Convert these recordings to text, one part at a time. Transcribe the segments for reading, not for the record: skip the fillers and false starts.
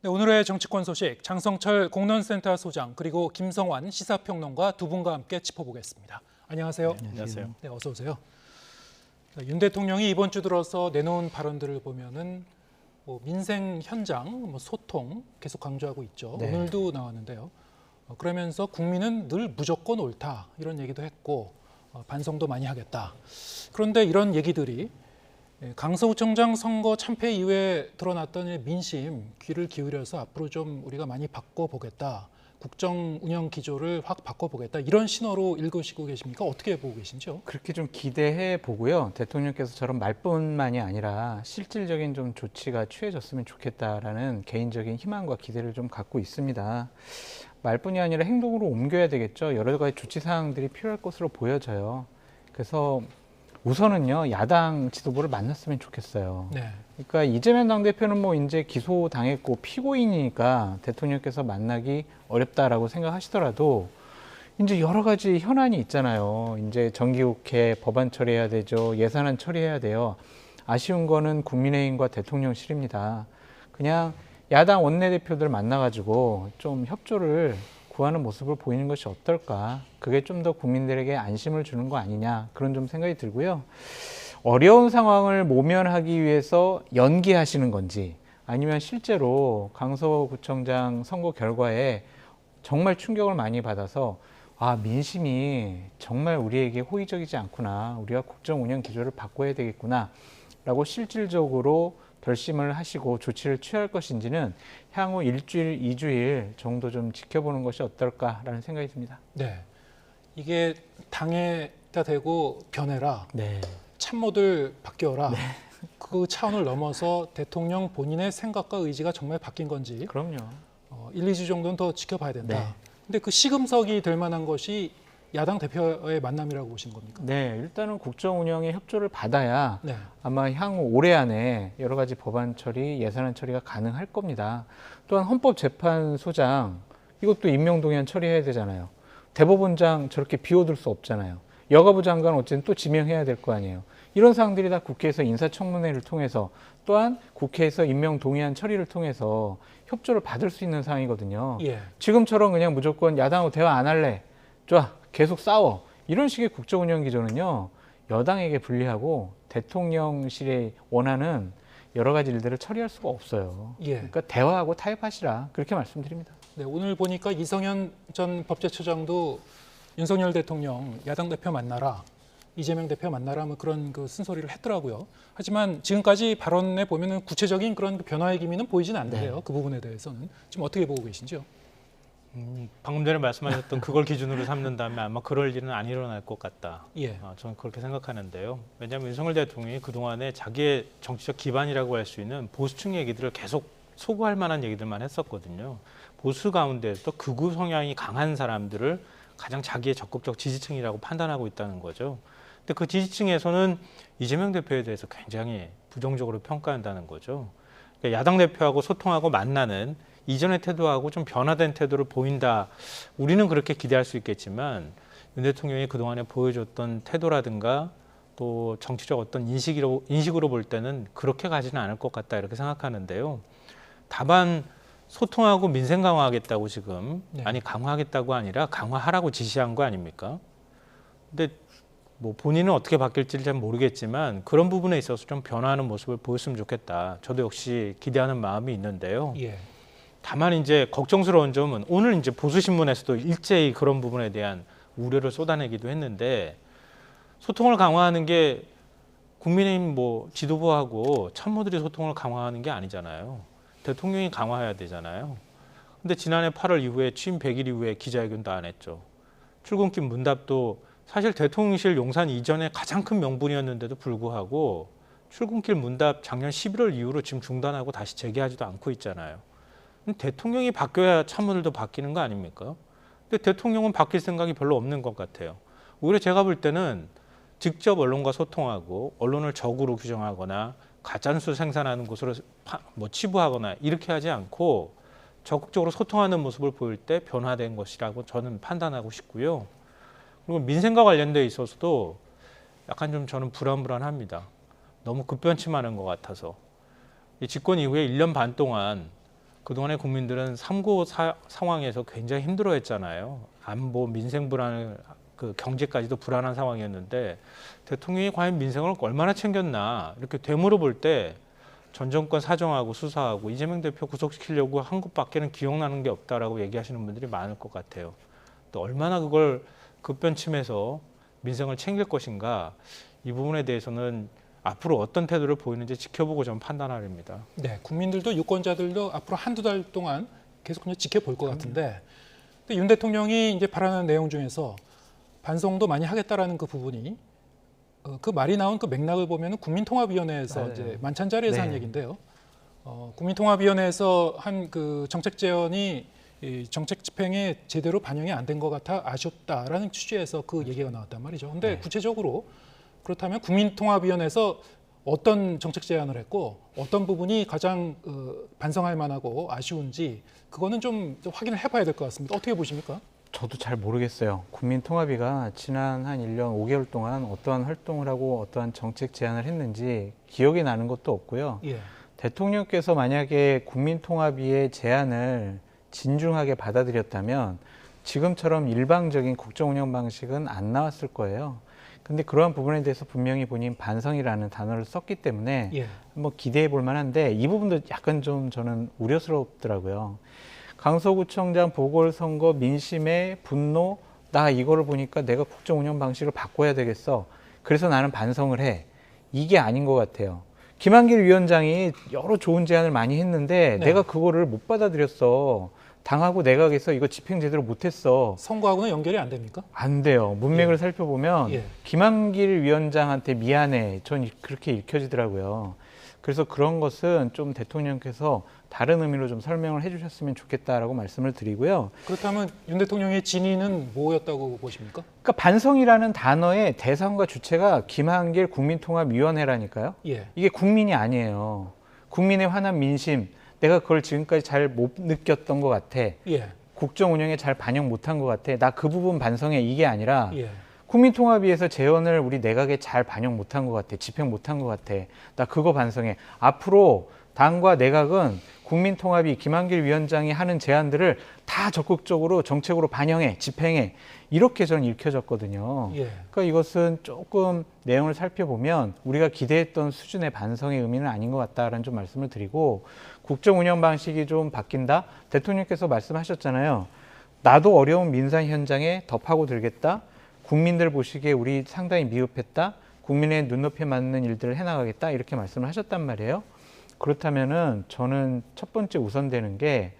네, 오늘의 정치권 소식 장성철 공론센터 소장 그리고 김성환 시사평론가 두 분과 함께 짚어보겠습니다. 안녕하세요. 네, 안녕하세요. 네, 어서 오세요. 윤 대통령이 이번 주 들어서 내놓은 발언들을 보면은 민생 현장, 소통 계속 강조하고 있죠. 네. 오늘도 나왔는데요. 그러면서 국민은 늘 무조건 옳다 이런 얘기도 했고 반성도 많이 하겠다. 그런데 이런 얘기들이 강서구청장 선거 참패 이후에 드러났던 민심 귀를 기울여서 앞으로 좀 우리가 많이 바꿔보겠다. 국정 운영 기조를 확 바꿔보겠다. 이런 신호로 읽으시고 계십니까? 어떻게 보고 계신지요? 그렇게 좀 기대해 보고요. 대통령께서 저런 말뿐만이 아니라 실질적인 좀 조치가 취해졌으면 좋겠다라는 개인적인 희망과 기대를 좀 갖고 있습니다. 말뿐이 아니라 행동으로 옮겨야 되겠죠. 여러 가지 조치 사항들이 필요할 것으로 보여져요. 그래서 우선은요, 야당 지도부를 만났으면 좋겠어요. 네. 그러니까 이재명 당대표는 뭐 이제 기소당했고 피고인이니까 대통령께서 만나기 어렵다라고 생각하시더라도 이제 여러 가지 현안이 있잖아요. 이제 정기국회 법안 처리해야 되죠. 예산안 처리해야 돼요. 아쉬운 거는 국민의힘과 대통령실입니다. 그냥 야당 원내대표들 만나가지고 좀 협조를 구하는 모습을 보이는 것이 어떨까. 그게 좀 더 국민들에게 안심을 주는 거 아니냐. 그런 좀 생각이 들고요. 어려운 상황을 모면하기 위해서 연기하시는 건지 아니면 실제로 강서구청장 선거 결과에 정말 충격을 많이 받아서 민심이 정말 우리에게 호의적이지 않구나. 우리가 국정 운영 기조를 바꿔야 되겠구나. 라고 실질적으로 결심을 하시고 조치를 취할 것인지는 향후 일주일, 2주일 정도 좀 지켜보는 것이 어떨까라는 생각이 듭니다. 네. 이게 당에다 대고 변해라. 네. 참모들 바뀌어라. 네. 그 차원을 넘어서 대통령 본인의 생각과 의지가 정말 바뀐 건지 그럼요. 1, 2주 정도는 더 지켜봐야 된다. 네. 근데 그 시금석이 될 만한 것이 야당 대표의 만남이라고 보신 겁니까? 네, 일단은 국정 운영에 협조를 받아야 네. 아마 향후 올해 안에 여러 가지 법안 처리, 예산안 처리가 가능할 겁니다. 또한 헌법재판소장 이것도 임명동의안 처리해야 되잖아요. 대법원장 저렇게 비워둘 수 없잖아요. 여가부 장관 어쨌든 또 지명해야 될 거 아니에요. 이런 사항들이 다 국회에서 인사청문회를 통해서 또한 국회에서 임명동의안 처리를 통해서 협조를 받을 수 있는 사항이거든요. 예. 지금처럼 그냥 무조건 야당하고 대화 안 할래. 좋아. 계속 싸워. 이런 식의 국정운영 기조는요. 여당에게 불리하고 대통령실이 원하는 여러 가지 일들을 처리할 수가 없어요. 예. 그러니까 대화하고 타협하시라. 그렇게 말씀드립니다. 네, 오늘 보니까 이성현 전 법제처장도 윤석열 대통령 야당 대표 만나라. 이재명 대표 만나라 뭐 그런 그 쓴소리를 했더라고요. 하지만 지금까지 발언에 보면은 구체적인 그런 변화의 기미는 보이진 않는데요. 네. 그 부분에 대해서는 지금 어떻게 보고 계신지요? 방금 전에 말씀하셨던 그걸 기준으로 삼는다면 아마 그럴 일은 안 일어날 것 같다. 예. 저는 그렇게 생각하는데요. 왜냐하면 윤석열 대통령이 그동안에 자기의 정치적 기반이라고 할 수 있는 보수층 얘기들을 계속 소구할 만한 얘기들만 했었거든요. 보수 가운데서 극우 성향이 강한 사람들을 가장 자기의 적극적 지지층이라고 판단하고 있다는 거죠. 근데 그 지지층에서는 이재명 대표에 대해서 굉장히 부정적으로 평가한다는 거죠. 그러니까 야당 대표하고 소통하고 만나는 이전의 태도하고 좀 변화된 태도를 보인다. 우리는 그렇게 기대할 수 있겠지만 윤 대통령이 그동안에 보여줬던 태도라든가 또 정치적 어떤 인식으로 볼 때는 그렇게 가지는 않을 것 같다 이렇게 생각하는데요. 다만 소통하고 민생 강화하겠다고 지금 네. 아니 강화하겠다고 아니라 강화하라고 지시한 거 아닙니까? 근데 뭐 본인은 어떻게 바뀔지 잘 모르겠지만 그런 부분에 있어서 좀 변화하는 모습을 보였으면 좋겠다. 저도 역시 기대하는 마음이 있는데요. 예. 다만 이제 걱정스러운 점은 오늘 이제 보수신문에서도 일제히 그런 부분에 대한 우려를 쏟아내기도 했는데 소통을 강화하는 게 국민의힘 뭐 지도부하고 참모들이 소통을 강화하는 게 아니잖아요. 대통령이 강화해야 되잖아요. 근데 지난해 8월 이후에 취임 100일 이후에 기자회견도 안 했죠. 출근길 문답도 사실 대통령실 용산 이전에 가장 큰 명분이었는데도 불구하고 출근길 문답 작년 11월 이후로 지금 중단하고 다시 재개하지도 않고 있잖아요. 대통령이 바뀌어야 참모들도 바뀌는 거 아닙니까? 근데 대통령은 바뀔 생각이 별로 없는 것 같아요. 오히려 제가 볼 때는 직접 언론과 소통하고 언론을 적으로 규정하거나 가짜뉴스 생산하는 곳으로 치부하거나 이렇게 하지 않고 적극적으로 소통하는 모습을 보일 때 변화된 것이라고 저는 판단하고 싶고요. 그리고 민생과 관련돼 있어서도 약간 좀 저는 불안합니다. 너무 급변치만한 것 같아서. 집권 이후에 1년 반 동안 그동안의 국민들은 상황에서 굉장히 힘들어했잖아요. 안보, 민생 불안을 그 경제까지도 불안한 상황이었는데 대통령이 과연 민생을 얼마나 챙겼나 이렇게 되물어볼 때 전 정권 사정하고 수사하고 이재명 대표 구속시키려고 한 것밖에는 기억나는 게 없다라고 얘기하시는 분들이 많을 것 같아요. 또 얼마나 그걸 급변침해서 민생을 챙길 것인가 이 부분에 대해서는 앞으로 어떤 태도를 보이는지 지켜보고 좀 판단하렵니다. 네, 국민들도 유권자들도 앞으로 한두 달 동안 계속 그냥 지켜볼 것 같은데, 근데 윤 대통령이 이제 발언한 내용 중에서 반성도 많이 하겠다라는 그 부분이 그 말이 나온 그 맥락을 보면 국민통합위원회에서 맞아요. 이제 만찬 자리에서 한 네. 얘기인데요. 국민통합위원회에서 한 그 정책 제언이 이 정책 집행에 제대로 반영이 안 된 것 같아 아쉽다라는 취지에서 그 얘기가 나왔단 말이죠. 근데 네. 구체적으로 그렇다면 국민통합위원회에서 어떤 정책 제안을 했고 어떤 부분이 가장 반성할 만하고 아쉬운지 그거는 좀 확인을 해봐야 될 것 같습니다. 어떻게 보십니까? 저도 잘 모르겠어요. 국민통합위가 지난 한 1년 5개월 동안 어떠한 활동을 하고 어떠한 정책 제안을 했는지 기억이 나는 것도 없고요. 예, 대통령께서 만약에 국민통합위의 제안을 진중하게 받아들였다면 지금처럼 일방적인 국정 운영 방식은 안 나왔을 거예요. 근데 그러한 부분에 대해서 분명히 본인 반성이라는 단어를 썼기 때문에 예, 한번 기대해 볼 만한데 이 부분도 약간 좀 저는 우려스럽더라고요. 강서구청장 보궐선거 민심의 분노, 나 이거를 보니까 내가 국정 운영 방식을 바꿔야 되겠어. 그래서 나는 반성을 해. 이게 아닌 것 같아요. 김한길 위원장이 여러 좋은 제안을 많이 했는데 네. 내가 그거를 못 받아들였어. 당하고 내각에서 이거 집행 제대로 못했어. 선거하고는 연결이 안 됩니까? 안 돼요. 문맥을 예. 살펴보면 예. 김한길 위원장한테 미안해. 전 그렇게 읽혀지더라고요. 그래서 그런 것은 좀 대통령께서 다른 의미로 좀 설명을 해주셨으면 좋겠다라고 말씀을 드리고요. 그렇다면 윤 대통령의 진위는 뭐였다고 보십니까? 그러니까 반성이라는 단어의 대상과 주체가 김한길 국민통합위원회라니까요. 예, 이게 국민이 아니에요. 국민의 화난 민심, 내가 그걸 지금까지 잘 못 느꼈던 것 같아. 예, 국정 운영에 잘 반영 못한 것 같아. 나 그 부분 반성해. 이게 아니라 예, 국민통합위에서 재원을 우리 내각에 잘 반영 못한 것 같아. 집행 못한 것 같아. 나 그거 반성해. 앞으로 당과 내각은 국민통합위 김한길 위원장이 하는 제안들을 다 적극적으로 정책으로 반영해, 집행해. 이렇게 저는 읽혀졌거든요. 예. 그러니까 이것은 조금 내용을 살펴보면 우리가 기대했던 수준의 반성의 의미는 아닌 것 같다라는 좀 말씀을 드리고, 국정 운영 방식이 좀 바뀐다. 대통령께서 말씀하셨잖아요. 나도 어려운 민생 현장에 더 파고들겠다. 국민들 보시기에 우리 상당히 미흡했다. 국민의 눈높이에 맞는 일들을 해나가겠다. 이렇게 말씀을 하셨단 말이에요. 그렇다면은 저는 첫 번째 우선되는 게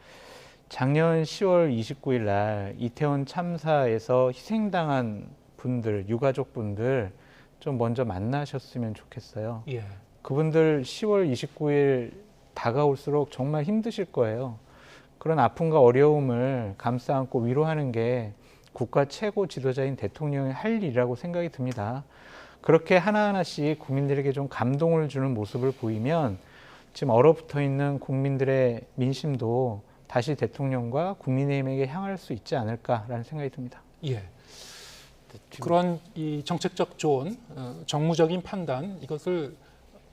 작년 10월 29일 날 이태원 참사에서 희생당한 분들, 유가족분들 좀 먼저 만나셨으면 좋겠어요. 예. 그분들 10월 29일 다가올수록 정말 힘드실 거예요. 그런 아픔과 어려움을 감싸 안고 위로하는 게 국가 최고 지도자인 대통령이 할 일이라고 생각이 듭니다. 그렇게 하나하나씩 국민들에게 좀 감동을 주는 모습을 보이면 지금 얼어붙어 있는 국민들의 민심도 다시 대통령과 국민의힘에게 향할 수 있지 않을까라는 생각이 듭니다. 예. 그런 이 정책적 조언, 정무적인 판단 이것을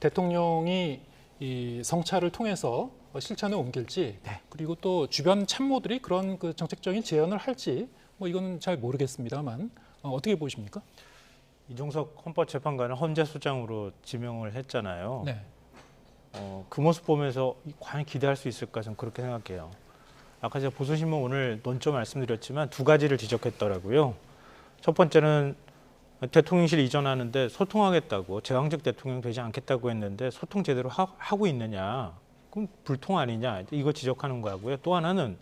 대통령이 이 성찰을 통해서 실천에 옮길지, 네. 그리고 또 주변 참모들이 그런 그 정책적인 제언을 할지 뭐 이거는 잘 모르겠습니다만 어떻게 보십니까? 이종석 헌법재판관을 헌재소장으로 지명을 했잖아요. 네. 그 모습 보면서 과연 기대할 수 있을까 저는 그렇게 생각해요. 아까 제가 보수신문 오늘 논조 말씀드렸지만 두 가지를 지적했더라고요. 첫 번째는 대통령실 이전하는데 소통하겠다고, 제왕적 대통령 되지 않겠다고 했는데 소통 제대로 하고 있느냐, 그럼 불통 아니냐, 이거 지적하는 거고요. 또 하나는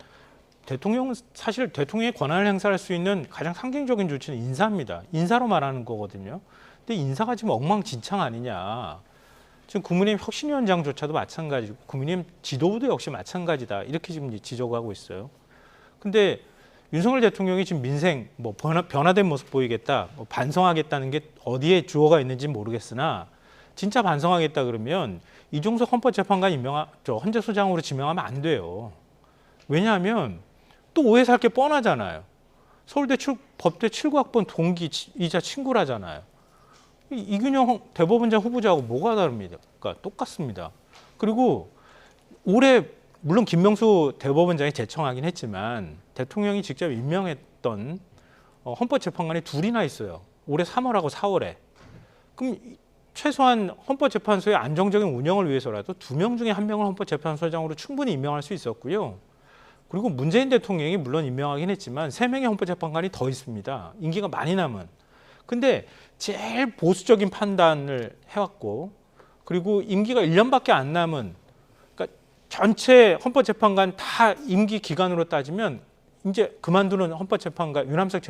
사실 대통령의 권한을 행사할 수 있는 가장 상징적인 조치는 인사입니다. 인사로 말하는 거거든요. 근데 인사가 지금 엉망진창 아니냐. 지금 국민의힘 혁신위원장조차도 마찬가지고 국민의힘 지도부도 역시 마찬가지다. 이렇게 지금 지적하고 있어요. 근데 윤석열 대통령이 지금 민생 뭐 변화된 모습 보이겠다, 뭐 반성하겠다는 게 어디에 주어가 있는지 모르겠으나 진짜 반성하겠다 그러면 이종석 헌법재판관 헌재소장으로 지명하면 안 돼요. 왜냐하면 또 오해 살 게 뻔하잖아요. 서울대 법대 7구학번 동기이자 친구라잖아요. 이균영 대법원장 후보자하고 뭐가 다릅니까? 똑같습니다. 그리고 올해 물론 김명수 대법원장이 제청하긴 했지만 대통령이 직접 임명했던 헌법재판관이 둘이나 있어요. 올해 3월하고 4월에. 그럼 최소한 헌법재판소의 안정적인 운영을 위해서라도 2명 중에 1명을 헌법재판소장으로 충분히 임명할 수 있었고요. 그리고 문재인 대통령이 물론 임명하긴 했지만 3명의 헌법재판관이 더 있습니다. 임기가 많이 남은. 근데 제일 보수적인 판단을 해왔고, 그리고 임기가 1년밖에 안 남은, 그러니까 전체 헌법재판관 다 임기 기간으로 따지면 이제 그만두는 헌법재판관, 유남석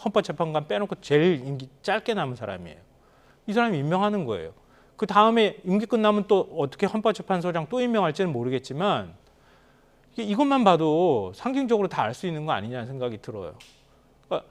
헌법재판관 빼놓고 제일 임기 짧게 남은 사람이에요. 이 사람이 임명하는 거예요. 그 다음에 임기 끝나면 또 어떻게 헌법재판소장 또 임명할지는 모르겠지만 이것만 봐도 상징적으로 다 알 수 있는 거 아니냐는 생각이 들어요. 그러니까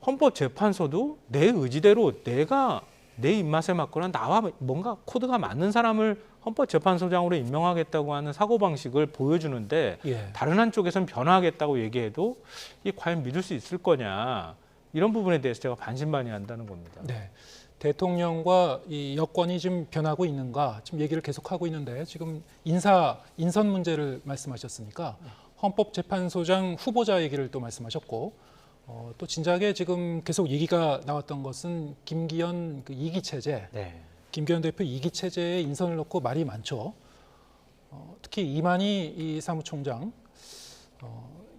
헌법재판소도 내 의지대로 내가 내 입맛에 맞거나 나와 뭔가 코드가 맞는 사람을 헌법재판소장으로 임명하겠다고 하는 사고방식을 보여주는데 예. 다른 한쪽에서는 변화하겠다고 얘기해도 이게 과연 믿을 수 있을 거냐, 이런 부분에 대해서 제가 반신반의한다는 겁니다. 네. 대통령과 이 여권이 지금 변하고 있는가 지금 얘기를 계속하고 있는데 지금 인선 문제를 말씀하셨으니까 헌법재판소장 후보자 얘기를 또 말씀하셨고 또 진작에 지금 계속 얘기가 나왔던 것은 김기현 그 2기 체제, 네. 김기현 대표 2기 체제에 인선을 놓고 말이 많죠. 특히 이만희 이 사무총장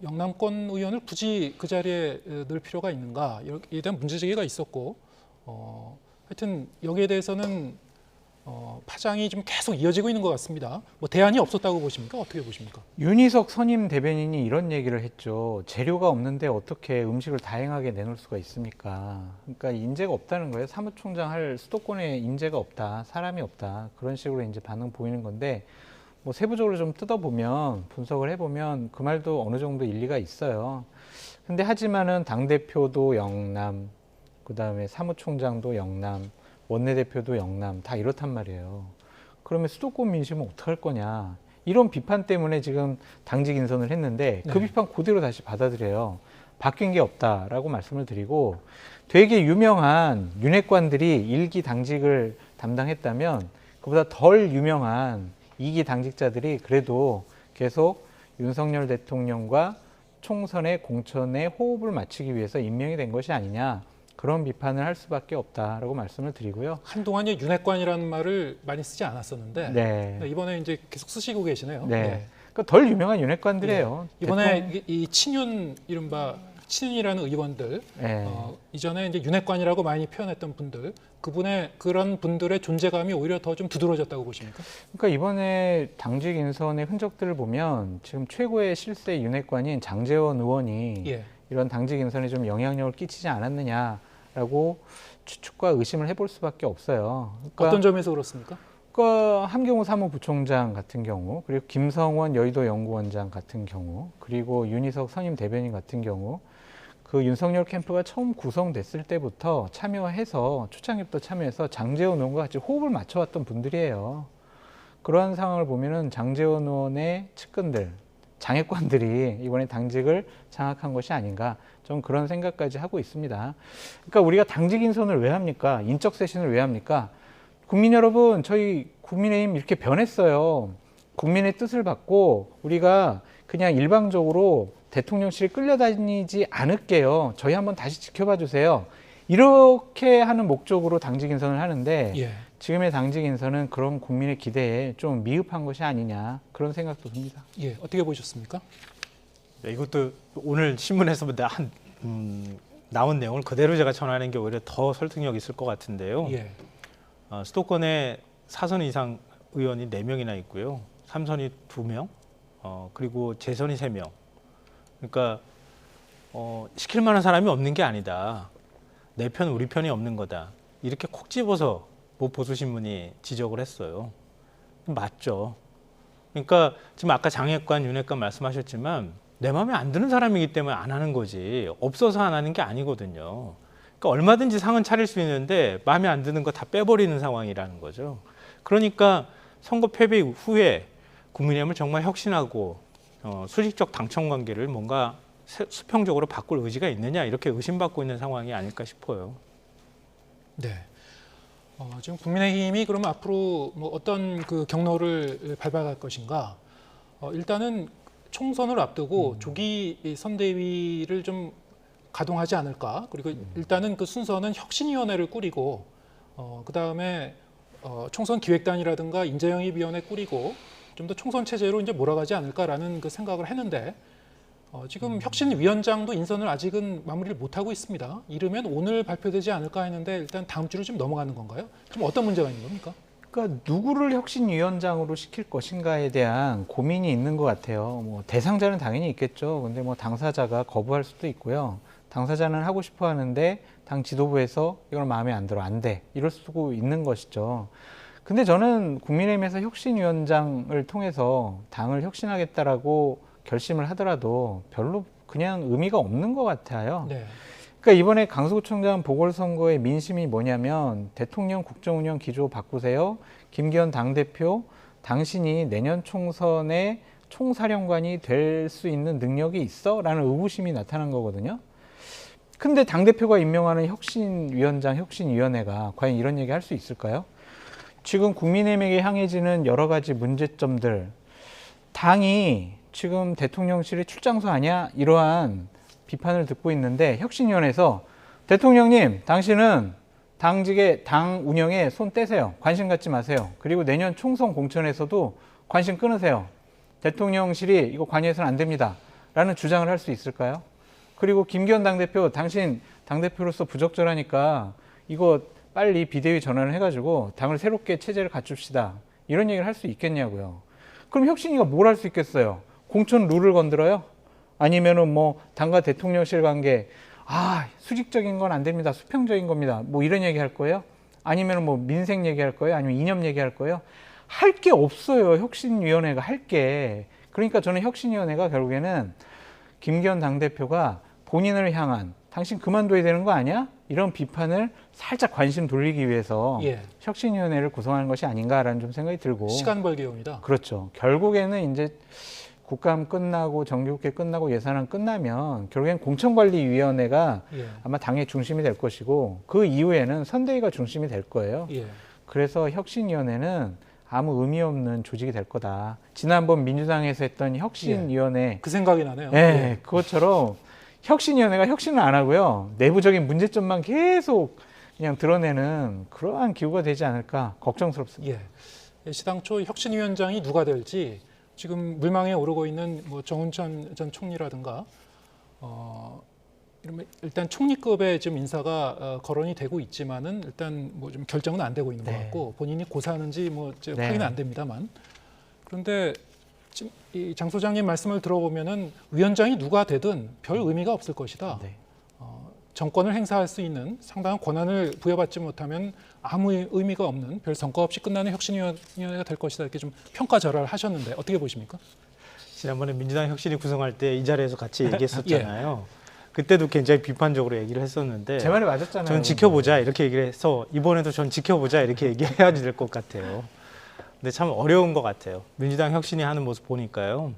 영남권 의원을 굳이 그 자리에 넣을 필요가 있는가, 이에 대한 문제 제기가 있었고 하여튼 여기에 대해서는 파장이 좀 계속 이어지고 있는 것 같습니다. 뭐 대안이 없었다고 보십니까? 어떻게 보십니까? 윤희석 선임 대변인이 이런 얘기를 했죠. 재료가 없는데 어떻게 음식을 다양하게 내놓을 수가 있습니까? 그러니까 인재가 없다는 거예요. 사무총장 할 수도권에 인재가 없다, 사람이 없다, 그런 식으로 이제 반응 보이는 건데, 뭐 세부적으로 좀 뜯어보면, 분석을 해보면 그 말도 어느 정도 일리가 있어요. 근데 하지만은 당대표도 영남, 그 다음에 사무총장도 영남, 원내대표도 영남, 다 이렇단 말이에요. 그러면 수도권 민심은 어떡할 거냐, 이런 비판 때문에 지금 당직 인선을 했는데 그 네. 비판 그대로 다시 받아들여요. 바뀐 게 없다라고 말씀을 드리고, 되게 유명한 윤핵관들이 1기 당직을 담당했다면 그보다 덜 유명한 2기 당직자들이 그래도 계속 윤석열 대통령과 총선의 공천에 호흡을 맞추기 위해서 임명이 된 것이 아니냐, 그런 비판을 할 수밖에 없다라고 말씀을 드리고요. 한동안 윤핵관이라는 말을 많이 쓰지 않았었는데 네. 이번에 이제 계속 쓰시고 계시네요. 네. 그러니까 덜 유명한 윤핵관들이에요. 이번에 이 친윤, 이른바 친윤이라는 의원들, 네. 이전에 이제 윤핵관이라고 많이 표현했던 분들, 그런 분들의 존재감이 오히려 더 좀 두드러졌다고 보십니까? 그러니까 이번에 당직 인선의 흔적들을 보면 지금 최고의 실세 윤핵관인 장제원 의원이 예. 이런 당직 인선에 좀 영향력을 끼치지 않았느냐라고 추측과 의심을 해볼 수밖에 없어요. 그러니까 어떤 점에서 그렇습니까? 함경호 사무부총장 같은 경우, 그리고 김성원 여의도 연구원장 같은 경우, 그리고 윤희석 선임 대변인 같은 경우, 그 윤석열 캠프가 처음 구성됐을 때부터 참여해서, 초창기부터 참여해서 장제원 의원과 같이 호흡을 맞춰왔던 분들이에요. 그러한 상황을 보면은 장제원 의원의 측근들, 장애권들이 이번에 당직을 장악한 것이 아닌가, 좀 그런 생각까지 하고 있습니다. 그러니까 우리가 당직 인선을 왜 합니까? 인적 쇄신을 왜 합니까? 국민 여러분, 저희 국민의힘 이렇게 변했어요. 국민의 뜻을 받고 우리가 그냥 일방적으로 대통령실 끌려다니지 않을게요. 저희 한번 다시 지켜봐 주세요. 이렇게 하는 목적으로 당직 인선을 하는데 예. 지금의 당직 인선은 그런 국민의 기대에 좀 미흡한 것이 아니냐, 그런 생각도 듭니다. 예. 어떻게 보셨습니까? 네, 이것도 오늘 신문에서 나온 내용을 그대로 제가 전하는 게 오히려 더 설득력 있을 것 같은데요. 예. 수도권에 4선 이상 의원이 4명이나 있고요. 3선이 2명, 그리고 재선이 3명. 그러니까 시킬 만한 사람이 없는 게 아니다. 내 편 우리 편이 없는 거다. 이렇게 콕 집어서 모 보수신문이 지적을 했어요. 맞죠. 그러니까 지금 아까 장애권, 윤핵관 말씀하셨지만 내 마음에 안 드는 사람이기 때문에 안 하는 거지, 없어서 안 하는 게 아니거든요. 그러니까 얼마든지 상은 차릴 수 있는데 마음에 안 드는 거 다 빼버리는 상황이라는 거죠. 그러니까 선거 패배 후에 국민의힘을 정말 혁신하고 수직적 당청 관계를 뭔가 수평적으로 바꿀 의지가 있느냐, 이렇게 의심받고 있는 상황이 아닐까 싶어요. 네. 지금 국민의힘이 그러면 앞으로 뭐 어떤 그 경로를 밟아갈 것인가? 일단은 총선을 앞두고 조기 이 선대위를 좀 가동하지 않을까. 그리고 일단은 그 순서는 혁신위원회를 꾸리고 그다음에 총선 기획단이라든가 인재영입위원회 꾸리고 좀 더 총선 체제로 이제 몰아가지 않을까라는 그 생각을 했는데 지금 혁신위원장도 인선을 아직은 마무리를 못하고 있습니다. 이르면 오늘 발표되지 않을까 했는데 일단 다음 주로 좀 넘어가는 건가요? 좀 어떤 문제가 있는 겁니까? 그러니까 누구를 혁신위원장으로 시킬 것인가에 대한 고민이 있는 것 같아요. 뭐 대상자는 당연히 있겠죠. 근데 뭐 당사자가 거부할 수도 있고요. 당사자는 하고 싶어 하는데 당 지도부에서 이건 마음에 안 들어, 안 돼. 이럴 수도 있는 것이죠. 근데 저는 국민의힘에서 혁신위원장을 통해서 당을 혁신하겠다라고 결심을 하더라도 별로 그냥 의미가 없는 것 같아요. 네. 그러니까 이번에 강서구청장 보궐선거의 민심이 뭐냐면 대통령 국정운영 기조 바꾸세요. 김기현 당대표 당신이 내년 총선에 총사령관이 될 수 있는 능력이 있어? 라는 의구심이 나타난 거거든요. 근데 당대표가 임명하는 혁신위원장, 혁신위원회가 과연 이런 얘기 할 수 있을까요? 지금 국민의힘에게 향해지는 여러 가지 문제점들, 당이 지금 대통령실의 출장소 아니야? 이러한 비판을 듣고 있는데 혁신위원회에서 대통령님, 당신은 당직의 당 운영에 손 떼세요. 관심 갖지 마세요. 그리고 내년 총선 공천에서도 관심 끊으세요. 대통령실이 이거 관여해서는 안 됩니다. 라는 주장을 할 수 있을까요? 그리고 김기현 당대표, 당신 당대표로서 부적절하니까 이거 빨리 비대위 전환을 해가지고 당을 새롭게 체제를 갖춥시다. 이런 얘기를 할 수 있겠냐고요. 그럼 혁신위가 뭘 할 수 있겠어요? 공천 룰을 건드려요? 아니면은 뭐 당과 대통령실 관계, 수직적인 건 안 됩니다. 수평적인 겁니다. 뭐 이런 얘기 할 거예요? 아니면은 뭐 민생 얘기할 거예요? 아니면 이념 얘기할 거예요? 할 게 없어요. 혁신위원회가 할 게. 그러니까 저는 혁신위원회가 결국에는 김기현 당대표가 본인을 향한 당신 그만둬야 되는 거 아니야? 이런 비판을 살짝 관심 돌리기 위해서 예. 혁신위원회를 구성하는 것이 아닌가라는 좀 생각이 들고. 시간 벌기용이다. 그렇죠. 결국에는 이제 국감 끝나고 정기국회 끝나고 예산안 끝나면 결국엔 공천관리위원회가 예. 아마 당의 중심이 될 것이고 그 이후에는 선대위가 중심이 될 거예요. 예. 그래서 혁신위원회는 아무 의미 없는 조직이 될 거다. 지난번 민주당에서 했던 혁신위원회, 그 생각이 나네요. 예, 그것처럼 혁신위원회가 혁신을 안 하고요. 내부적인 문제점만 계속 그냥 드러내는 그러한 기구가 되지 않을까 걱정스럽습니다. 예. 시당초 혁신위원장이 누가 될지 지금 물망에 오르고 있는 뭐 정운천 전 총리라든가 이러면 일단 총리급의 지금 인사가 거론이 되고 있지만은 일단 뭐 좀 결정은 안 되고 있는 것 네. 같고 본인이 고사하는지 뭐 네. 확인은 안 됩니다만 그런데 지금 이 장 소장님 말씀을 들어보면은 위원장이 누가 되든 별 의미가 없을 것이다. 네. 정권을 행사할 수 있는 상당한 권한을 부여받지 못하면 아무 의미가 없는 별 성과 없이 끝나는 혁신위원회가 될 것이다 이렇게 좀 평가절하를 하셨는데 어떻게 보십니까? 지난번에 민주당 혁신이 구성할 때 이 자리에서 같이 얘기했었잖아요. 그때도 굉장히 비판적으로 얘기를 했었는데 제 말이 맞았잖아요. 전 지켜보자 이렇게 얘기를 해서 이번에도 전 지켜보자 이렇게 얘기해야 될 것 같아요. 근데 참 어려운 것 같아요. 민주당 혁신이 하는 모습 보니까요.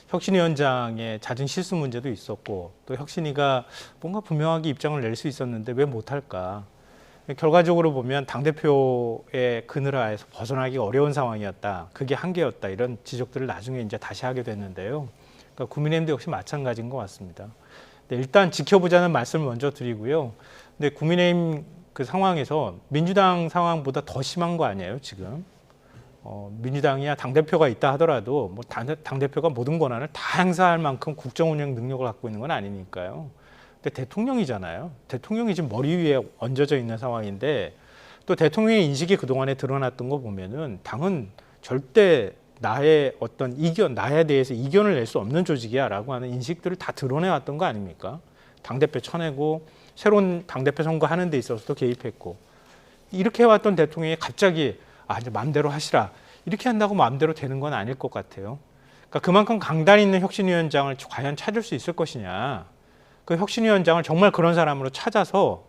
혁신위원장의 잦은 실수 문제도 있었고 또 혁신위가 뭔가 분명하게 입장을 낼 수 있었는데 왜 못할까. 결과적으로 보면 당대표의 그늘 하에서 벗어나기 어려운 상황이었다. 그게 한계였다. 이런 지적들을 나중에 이제 다시 하게 됐는데요. 그러니까 국민의힘도 역시 마찬가지인 것 같습니다. 근데 일단 지켜보자는 말씀을 먼저 드리고요. 근데 국민의힘 그 상황에서 민주당 상황보다 더 심한 거 아니에요, 지금? 민주당이야 당대표가 있다 하더라도 뭐 당대표가 모든 권한을 다 행사할 만큼 국정운영 능력을 갖고 있는 건 아니니까요. 근데 대통령이잖아요. 대통령이 지금 머리 위에 얹어져 있는 상황인데 또 대통령의 인식이 그동안에 드러났던 거 보면은 당은 절대 나의 어떤 이견, 나에 대해서 이견을 낼 수 없는 조직이야라고 하는 인식들을 다 드러내왔던 거 아닙니까? 당대표 쳐내고 새로운 당대표 선거하는 데 있어서도 개입했고 이렇게 해왔던 대통령이 갑자기 이제 마음대로 하시라 이렇게 한다고 마음대로 되는 건 아닐 것 같아요. 그러니까 그만큼 강단 있는 혁신위원장을 과연 찾을 수 있을 것이냐. 그 혁신위원장을 정말 그런 사람으로 찾아서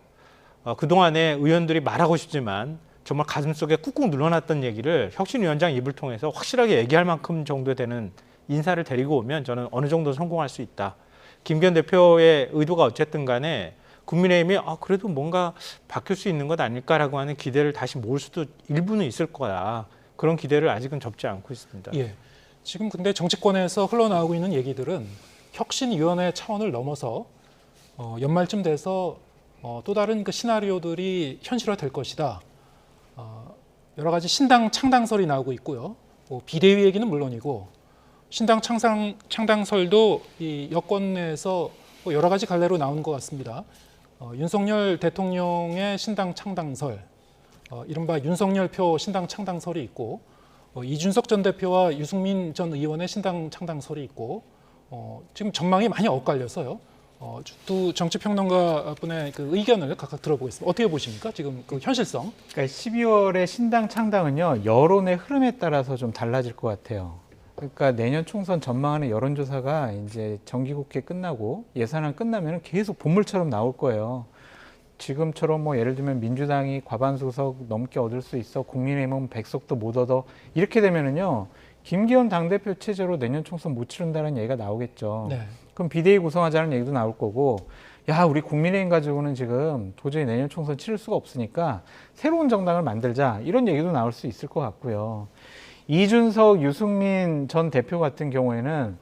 그동안에 의원들이 말하고 싶지만 정말 가슴속에 꾹꾹 눌러놨던 얘기를 혁신위원장 입을 통해서 확실하게 얘기할 만큼 정도 되는 인사를 데리고 오면 저는 어느 정도 성공할 수 있다. 김기현 대표의 의도가 어쨌든 간에 국민의힘이 그래도 뭔가 바뀔 수 있는 것 아닐까라고 하는 기대를 다시 모을 수도 일부는 있을 거야. 그런 기대를 아직은 접지 않고 있습니다. 예. 지금 근데 정치권에서 흘러나오고 있는 얘기들은 혁신위원회 차원을 넘어서 연말쯤 돼서 또 다른 그 시나리오들이 현실화될 것이다. 여러 가지 신당 창당설이 나오고 있고요. 비대위 얘기는 물론이고 신당 창당설도 이 여권 내에서 여러 가지 갈래로 나오는 것 같습니다. 윤석열 대통령의 신당 창당설, 이른바 윤석열표 신당 창당설이 있고 이준석 전 대표와 유승민 전 의원의 신당 창당설이 있고 지금 전망이 많이 엇갈려서요. 두 정치평론가 분의 그 의견을 각각 들어보겠습니다. 어떻게 보십니까? 지금 그 현실성. 그러니까 12월에 신당 창당은요, 여론의 흐름에 따라서 좀 달라질 것 같아요. 그러니까 내년 총선 전망하는 여론조사가 이제 정기국회 끝나고 예산안 끝나면 계속 본물처럼 나올 거예요. 지금처럼 뭐 예를 들면 민주당이 과반수석 넘게 얻을 수 있어, 국민의힘은 100석도 못 얻어, 이렇게 되면은요, 김기현 당대표 체제로 내년 총선 못 치른다는 얘기가 나오겠죠. 네. 그럼 비대위 구성하자는 얘기도 나올 거고, 야, 우리 국민의힘 가지고는 지금 도저히 내년 총선 치를 수가 없으니까 새로운 정당을 만들자, 이런 얘기도 나올 수 있을 것 같고요. 이준석, 유승민 전 대표 같은 경우에는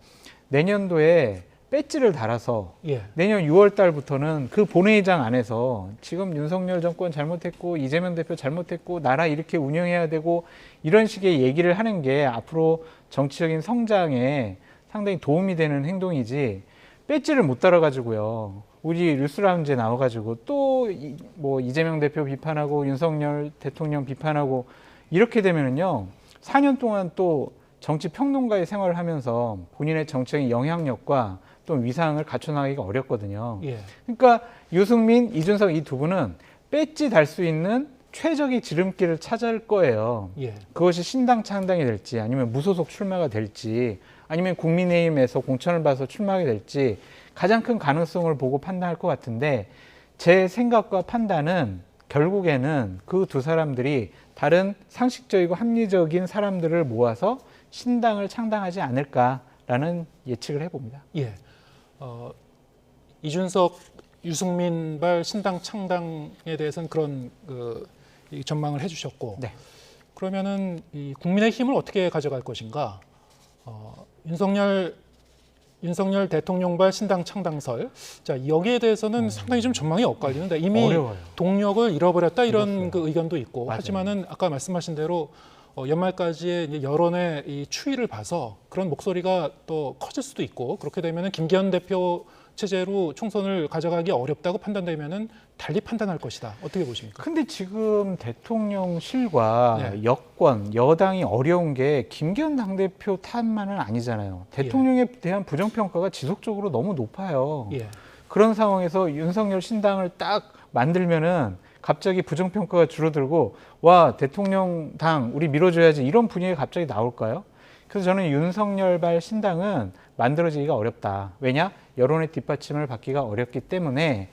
내년도에 배지를 달아서 예. 내년 6월 달부터는 그 본회의장 안에서 지금 윤석열 정권 잘못했고 이재명 대표 잘못했고 나라 이렇게 운영해야 되고 이런 식의 얘기를 하는 게 앞으로 정치적인 성장에 상당히 도움이 되는 행동이지, 배지를 못 달아가지고요, 우리 뉴스라운지에 나와가지고 또 뭐 이재명 대표 비판하고 윤석열 대통령 비판하고 이렇게 되면은요, 4년 동안 또 정치 평론가의 생활을 하면서 본인의 정치적인 영향력과 또 위상을 갖춰나가기가 어렵거든요. 예. 그러니까 유승민, 이준석 이 두 분은 배지 달 수 있는 최적의 지름길을 찾을 거예요. 예. 그것이 신당 창당이 될지, 아니면 무소속 출마가 될지, 아니면 국민의힘에서 공천을 받아서 출마하게 될지 가장 큰 가능성을 보고 판단할 것 같은데, 제 생각과 판단은 결국에는 그 두 사람들이 다른 상식적이고 합리적인 사람들을 모아서 신당을 창당하지 않을까라는 예측을 해봅니다. 예. 이준석, 유승민발 신당 창당에 대해서는 그런 이 전망을 해주셨고, 네. 그러면은 이 국민의힘을 어떻게 가져갈 것인가? 윤석열 대통령발 신당 창당설. 자, 여기에 대해서는 상당히 좀 전망이 엇갈리는데 이미 어려워요. 동력을 잃어버렸다 이런 잃었어요. 그 의견도 있고, 맞아요. 하지만은 아까 말씀하신 대로 연말까지의 이제 여론의 이 추이를 봐서 그런 목소리가 또 커질 수도 있고, 그렇게 되면은 김기현 대표 체제로 총선을 가져가기 어렵다고 판단되면은 달리 판단할 것이다. 어떻게 보십니까? 근데 지금 대통령실과 네. 여권, 여당이 어려운 게 김기현 당대표 탓만은 아니잖아요. 대통령에 대한 부정평가가 지속적으로 너무 높아요. 예. 그런 상황에서 윤석열 신당을 딱 만들면은 갑자기 부정평가가 줄어들고, 와, 대통령 당 우리 밀어줘야지, 이런 분위기가 갑자기 나올까요? 그래서 저는 윤석열발 신당은 만들어지기가 어렵다. 왜냐? 여론의 뒷받침을 받기가 어렵기 때문에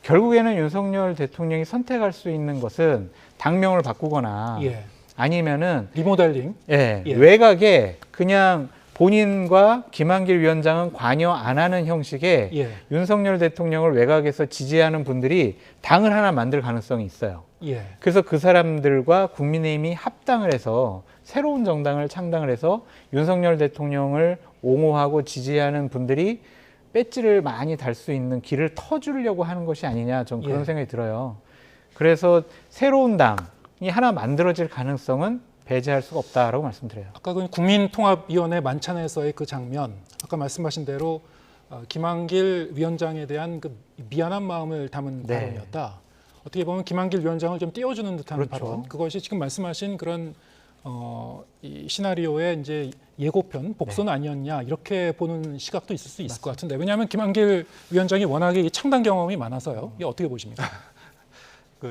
결국에는 윤석열 대통령이 선택할 수 있는 것은 당명을 바꾸거나 예. 아니면은 리모델링. 예, 예. 외곽에 그냥 본인과 김한길 위원장은 관여 안 하는 형식의 예. 윤석열 대통령을 외곽에서 지지하는 분들이 당을 하나 만들 가능성이 있어요. 예. 그래서 그 사람들과 국민의힘이 합당을 해서 새로운 정당을 창당을 해서 윤석열 대통령을 옹호하고 지지하는 분들이 배지를 많이 달 수 있는 길을 터주려고 하는 것이 아니냐, 좀 그런 예. 생각이 들어요. 그래서 새로운 당이 하나 만들어질 가능성은 배제할 수가 없다라고 말씀드려요. 아까 그 국민통합위원회 만찬에서의 그 장면, 아까 말씀하신 대로 김한길 위원장에 대한 그 미안한 마음을 담은 네. 발언이었다. 어떻게 보면 김한길 위원장을 좀 띄워주는 듯한 그렇죠. 발언. 그것이 지금 말씀하신 그런 이 시나리오의 이제 예고편, 복선 아니었냐, 이렇게 보는 시각도 있을 수 있을 것 같은데, 왜냐하면 김한길 위원장이 워낙에 이 창당 경험이 많아서요. 이게 어떻게 보십니까?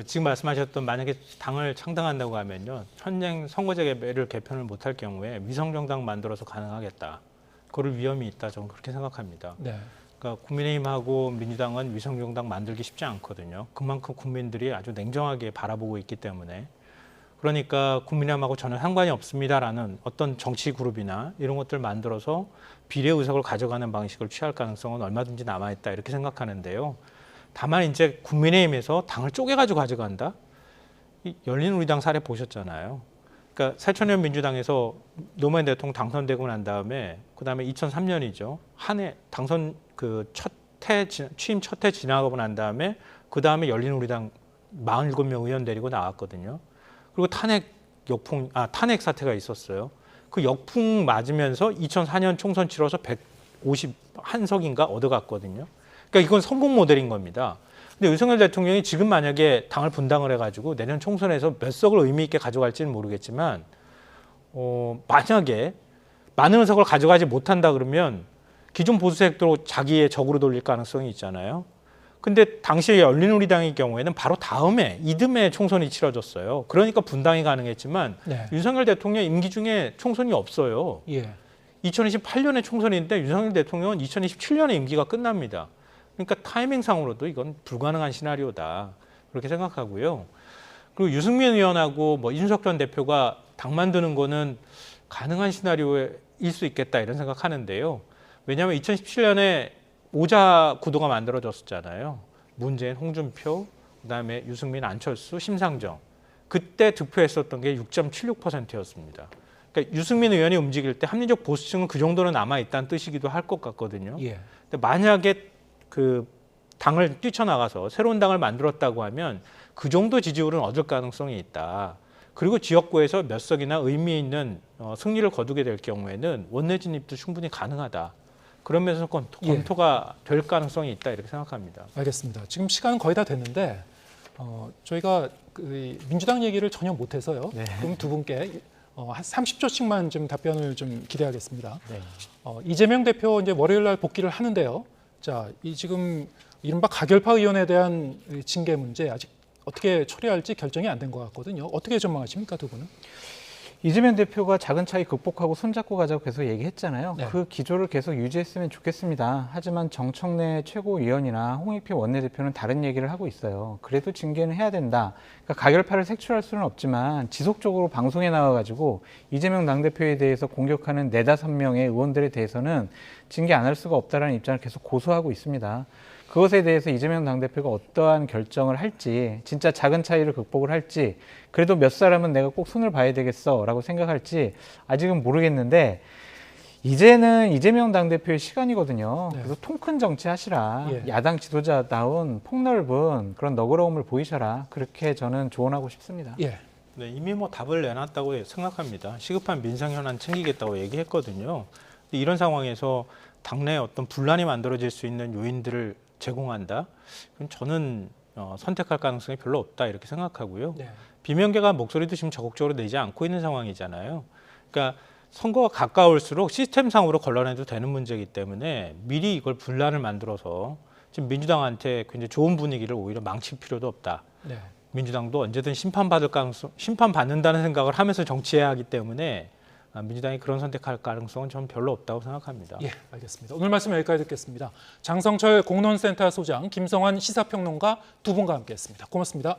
지금 말씀하셨던 만약에 당을 창당한다고 하면요, 현행 선거제를 개편을 못할 경우에 위성정당 만들어서 가능하겠다. 그럴 위험이 있다. 저는 그렇게 생각합니다. 네. 그러니까 국민의힘하고 민주당은 위성정당 만들기 쉽지 않거든요. 그만큼 국민들이 아주 냉정하게 바라보고 있기 때문에. 그러니까 국민의힘하고 전혀 상관이 없습니다라는 어떤 정치 그룹이나 이런 것들 만들어서 비례 의석을 가져가는 방식을 취할 가능성은 얼마든지 남아있다, 이렇게 생각하는데요. 다만 이제 국민의힘에서 당을 쪼개가지고 가져간다? 이 열린우리당 사례 보셨잖아요. 그러니까 새천년 민주당에서 노무현 대통령 당선되고 난 다음에 그다음에 2003년이죠. 한 해 당선 취임 첫 해 지나가고 난 다음에 그다음에 열린우리당 47명 의원 데리고 나왔거든요. 그리고 탄핵 사태가 있었어요. 그 역풍 맞으면서 2004년 총선 치러서 151석인가 얻어갔거든요. 그러니까 이건 성공 모델인 겁니다. 근데 윤석열 대통령이 지금 만약에 당을 분당을 해가지고 내년 총선에서 몇 석을 의미 있게 가져갈지는 모르겠지만 만약에 많은 석을 가져가지 못한다 그러면 기존 보수 세력도 자기의 적으로 돌릴 가능성이 있잖아요. 근데 당시에 열린우리당의 경우에는 바로 다음에 이듬해 총선이 치러졌어요. 그러니까 분당이 가능했지만 네. 윤석열 대통령 임기 중에 총선이 없어요. 예. 2028년에 총선인데 윤석열 대통령은 2027년에 임기가 끝납니다. 그러니까 타이밍상으로도 이건 불가능한 시나리오다. 그렇게 생각하고요. 그리고 유승민 의원하고 뭐 이준석 전 대표가 당 만드는 거는 가능한 시나리오일 수 있겠다 이런 생각하는데요. 왜냐하면 2017년에 오자 구도가 만들어졌었잖아요. 문재인, 홍준표, 그다음에 유승민, 안철수, 심상정. 그때 득표했었던 게 6.76%였습니다. 그러니까 유승민 의원이 움직일 때 합리적 보수층은 그 정도는 남아있다는 뜻이기도 할 것 같거든요. 예. 근데 만약에 그 당을 뛰쳐나가서 새로운 당을 만들었다고 하면 그 정도 지지율은 얻을 가능성이 있다. 그리고 지역구에서 몇 석이나 의미 있는 승리를 거두게 될 경우에는 원내 진입도 충분히 가능하다. 그러면서 검토가 될 가능성이 있다 이렇게 생각합니다. 알겠습니다. 지금 시간은 거의 다 됐는데 저희가 민주당 얘기를 전혀 못해서요. 네. 그럼 두 분께 한 30초씩만 좀 답변을 좀 기대하겠습니다. 네. 이재명 대표 이제 월요일 날 복귀를 하는데요. 자, 이 지금 이른바 가결파 의원에 대한 징계 문제 아직 어떻게 처리할지 결정이 안 된 것 같거든요. 어떻게 전망하십니까, 두 분은? 이재명 대표가 작은 차이 극복하고 손잡고 가자고 계속 얘기했잖아요. 네. 그 기조를 계속 유지했으면 좋겠습니다. 하지만 정청래 최고위원이나 홍익표 원내대표는 다른 얘기를 하고 있어요. 그래도 징계는 해야 된다. 그러니까 가결파를 색출할 수는 없지만 지속적으로 방송에 나와가지고 이재명 당대표에 대해서 공격하는 4-5명의 의원들에 대해서는 징계 안 할 수가 없다는 입장을 계속 고수하고 있습니다. 그것에 대해서 이재명 당대표가 어떠한 결정을 할지, 진짜 작은 차이를 극복을 할지, 그래도 몇 사람은 내가 꼭 손을 봐야 되겠어 라고 생각할지 아직은 모르겠는데, 이제는 이재명 당대표의 시간이거든요. 네. 그래서 통 큰 정치 하시라. 예. 야당 지도자다운 폭넓은 그런 너그러움을 보이셔라. 그렇게 저는 조언하고 싶습니다. 예. 네, 이미 뭐 답을 내놨다고 생각합니다. 시급한 민생 현안 챙기겠다고 얘기했거든요. 근데 이런 상황에서 당내에 어떤 분란이 만들어질 수 있는 요인들을 제공한다? 그럼 저는 선택할 가능성이 별로 없다 이렇게 생각하고요. 네. 비명계가 목소리도 지금 적극적으로 내지 않고 있는 상황이잖아요. 그러니까 선거가 가까울수록 시스템상으로 걸러내도 되는 문제이기 때문에 미리 이걸 분란을 만들어서 지금 민주당한테 굉장히 좋은 분위기를 오히려 망칠 필요도 없다. 네. 민주당도 언제든 심판받는다는 생각을 하면서 정치해야 하기 때문에 민주당이 그런 선택할 가능성은 전 별로 없다고 생각합니다. 예, 알겠습니다. 오늘 말씀 여기까지 듣겠습니다. 장성철 공론센터 소장, 김성환 시사평론가 두 분과 함께했습니다. 고맙습니다.